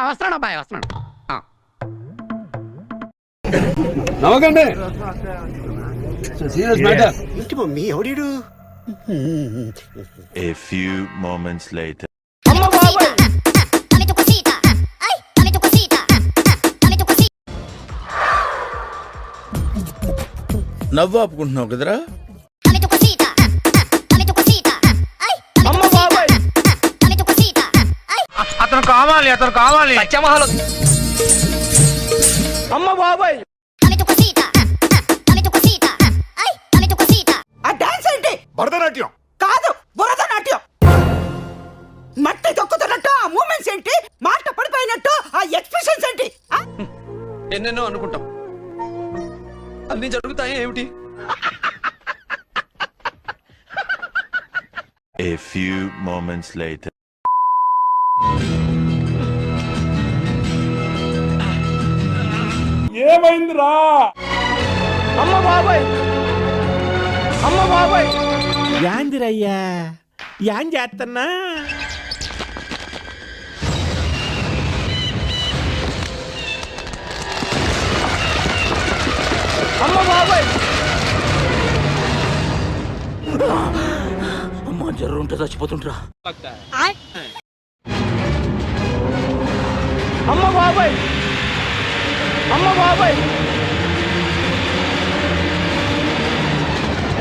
వస్తున్నాడు అబ్బాయి వస్తున్నాడు. నవ్వకండి. Serious matter. ఏంటి మమ్మీ ఎవడీడు? A few moments later. నవ్వు ఆపుకుంటున్నావు కదరా? అతను కావాలి, అతను కావాలి. సత్యమహల్ అమ్మ బాబాయ్. ఆ డాన్స్ ఏంటి? భరతనాట్యం కాదు, భరతనాట్యం. మట్టి తొక్కుతున్నట్టు ఆ మూమెంట్స్ ఏంటి? మాట పడిపోయినట్టు ఆ ఎక్స్ప్రెషన్స్ ఏంటి? ఎన్నెన్నో అనుకుంటాం, అన్ని జరుగుతాయి ఏమిటి? A few moments later. ఏమైందిరా? అమ్మ బాబాయ్, అమ్మ బాబాయ్. యాందిరయ్యా యాన్ చేస్తున్నా? అమ్మ బాబాయ్. అమ్మ జ్వరం ఉంటే చచ్చిపోతుంటరా. అమ్మ బాబాయ్, అమ్మ బాబాయ్,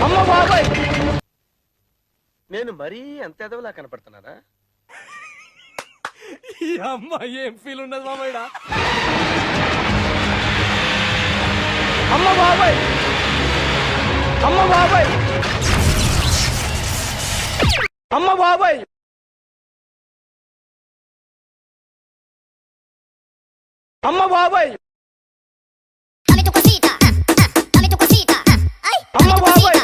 అమ్మ బాబాయ్. నేను మరీ అంత ఎదవలా కనపడుతున్నారా? ఈ అమ్మ ఏం ఫీల్ ఉండదు మామయ్య. అమ్మ బాబాయ్, అమ్మ బాబాయ్, అమ్మ బాబాయ్, అమ్మ బాబాయ్, అమ్మ బాబాయ్,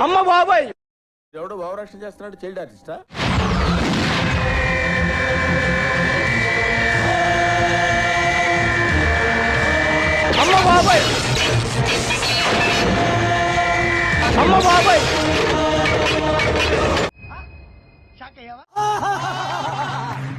అమ్మ బాబాయ్. ఎవడో భావరక్షణ చేస్తున్నాడు, చైల్డ్ ఆర్టిస్టా? అమ్మ బాబాయ్, అమ్మ బాబాయ్.